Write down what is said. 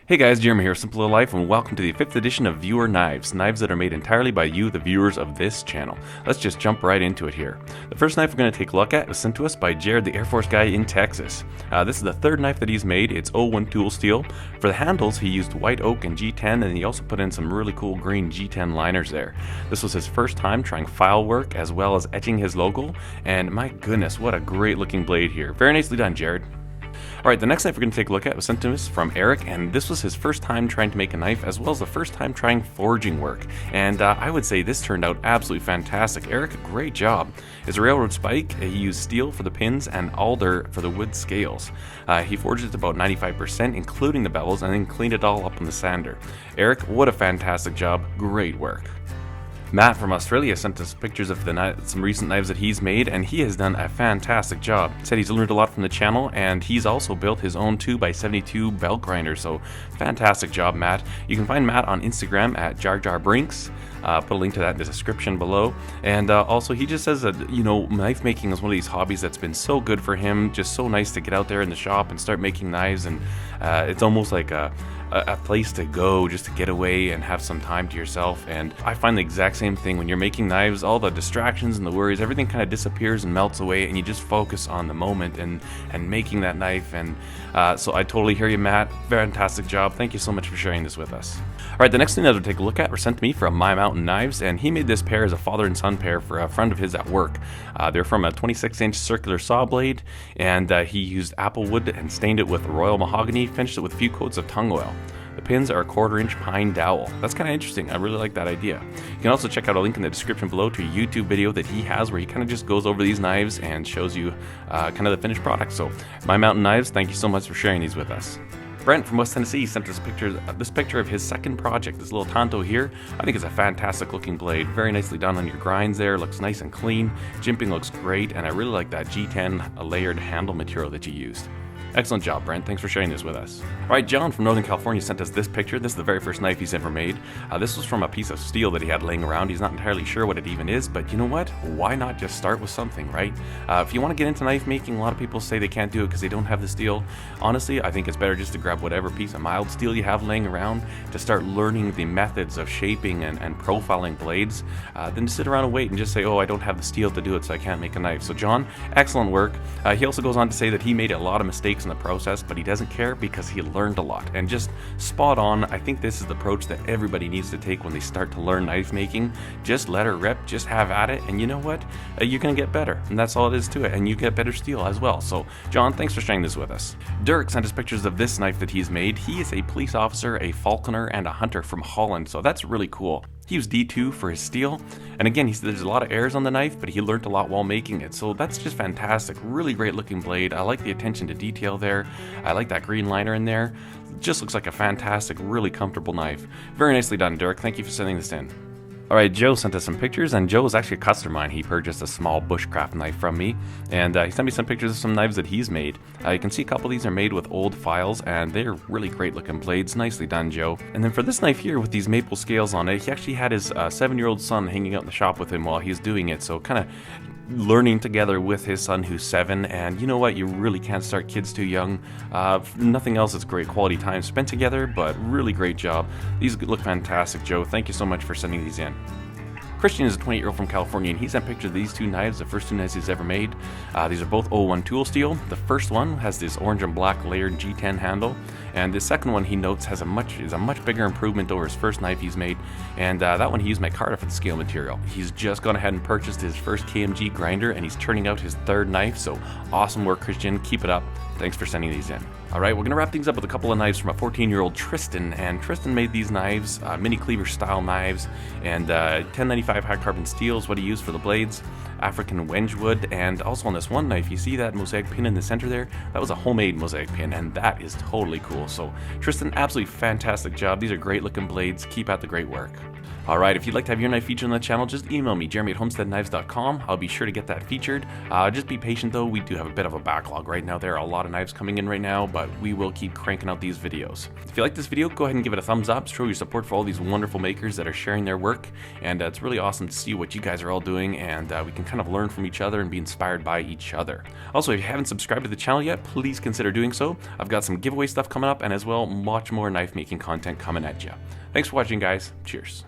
Hey guys, Jeremy here, Simple Little Life, and welcome to the 5th edition of Viewer Knives, knives that are made entirely by you, the viewers of this channel. Let's just jump right into it here. The first knife we're going to take a look at was sent to us by Jared, the Air Force guy in Texas. This is the third knife that he's made. It's 01 tool steel. For the handles, he used white oak and G10, and he also put in some really cool green G10 liners there. This was his first time trying file work as well as etching his logo, and my goodness, what a great looking blade here. Very nicely done, Jared. Alright, the next knife we're going to take a look at was sent to us from Eric, and this was his first time trying to make a knife as well as the first time trying forging work. And I would say this turned out absolutely fantastic. Eric, great job. It's a railroad spike. He used steel for the pins and alder for the wood scales. He forged it to about 95%, including the bevels, and then cleaned it all up on the sander. Eric, what a fantastic job. Great work. Matt from Australia sent us pictures of some recent knives that he's made, and he has done a fantastic job. Said he's learned a lot from the channel, and he's also built his own 2x72 belt grinder, so fantastic job, Matt. You can find Matt on Instagram at JarJarBrinks. Put a link to that in the description below. And also, he just says that, knife making is one of these hobbies that's been so good for him, just so nice to get out there in the shop and start making knives, and it's almost like a place to go just to get away and have some time to yourself. And I find the exact same thing when you're making knives. All the distractions and the worries, everything kind of disappears and melts away, and you just focus on the moment and making that knife. And so I totally hear you, Matt. Fantastic job. Thank you so much for sharing this with us. All right, the next thing that we'll take a look at were sent to me from My Mountain Knives, and he made this pair as a father and son pair for a friend of his at work. They're from a 26-inch circular saw blade, and he used apple wood and stained it with royal mahogany, finished it with a few coats of tung oil. The pins are a 1/4-inch pine dowel. That's kind of interesting. I really like that idea. You can also check out a link in the description below to a YouTube video that he has where he kind of just goes over these knives and shows you kind of the finished product. So, My Mountain Knives, thank you so much for sharing these with us. Brent from West Tennessee sent us this picture of his second project, this little Tanto here. I think it's a fantastic looking blade. Very nicely done on your grinds there. Looks nice and clean. Jimping looks great, and I really like that G10 layered handle material that you used. Excellent job, Brent. Thanks for sharing this with us. All right, John from Northern California sent us this picture. This is the very first knife he's ever made. This was from a piece of steel that he had laying around. He's not entirely sure what it even is, but you know what? Why not just start with something, right? If you want to get into knife making, a lot of people say they can't do it because they don't have the steel. Honestly, I think it's better just to grab whatever piece of mild steel you have laying around to start learning the methods of shaping and profiling blades than to sit around and wait and just say, oh, I don't have the steel to do it, so I can't make a knife. So John, excellent work. He also goes on to say that he made a lot of mistakes in the process, but he doesn't care because he learned a lot. And just spot on. I think this is the approach that everybody needs to take when they start to learn knife making. Just let her rip, just have at it, and you know what? You're going to get better, and that's all it is to it, and you get better steel as well. So, John, thanks for sharing this with us. Dirk sent us pictures of this knife that he's made. He is a police officer, a falconer, and a hunter from Holland, so that's really cool. He used D2 for his steel, and again, he said there's a lot of errors on the knife, but he learned a lot while making it, so that's just fantastic. Really great looking blade. I like the attention to detail there. I like that green liner in there. It just looks like a fantastic, really comfortable knife. Very nicely done, Dirk. Thank you for sending this in. Alright, Joe sent us some pictures, and Joe is actually a customer of mine. He purchased a small bushcraft knife from me, and he sent me some pictures of some knives that he's made. You can see a couple of these are made with old files, and they're really great looking blades. Nicely done, Joe. And then for this knife here with these maple scales on it, he actually had his 7-year-old son hanging out in the shop with him while he's doing it, so kind of learning together with his son who's 7. And you know what, you really can't start kids too young. Nothing else is great quality time spent together, but really great job. These look fantastic, Joe. Thank you so much for sending these in. Christian is a 28-year-old from California, and he sent pictures of these two knives, the first two knives he's ever made. These are both 01 tool steel. The first one has this orange and black layered G10 handle, and the second one he notes is a much bigger improvement over his first knife he's made, and that one he used micarta for the scale material. He's just gone ahead and purchased his first KMG grinder, and he's turning out his third knife, so awesome work, Christian. Keep it up. Thanks for sending these in. Alright, we're going to wrap things up with a couple of knives from a 14-year-old Tristan, and Tristan made these knives, mini cleaver style knives, and 1095 high carbon steel is what he used for the blades, African wenchwood, and also on this one knife, you see that mosaic pin in the center there? That was a homemade mosaic pin, and that is totally cool. So Tristan, absolutely fantastic job. These are great looking blades. Keep out the great work. Alright, if you'd like to have your knife featured on the channel, just email me, jeremy@homesteadknives.com. I'll be sure to get that featured. Just be patient though, we do have a bit of a backlog right now. There are a lot of knives coming in right now, but we will keep cranking out these videos. If you like this video, go ahead and give it a thumbs up, show your support for all these wonderful makers that are sharing their work, and it's really awesome to see what you guys are all doing, and we can kind of learn from each other and be inspired by each other. Also, if you haven't subscribed to the channel yet, please consider doing so. I've got some giveaway stuff coming up, and as well, much more knife making content coming at you. Thanks for watching, guys. Cheers.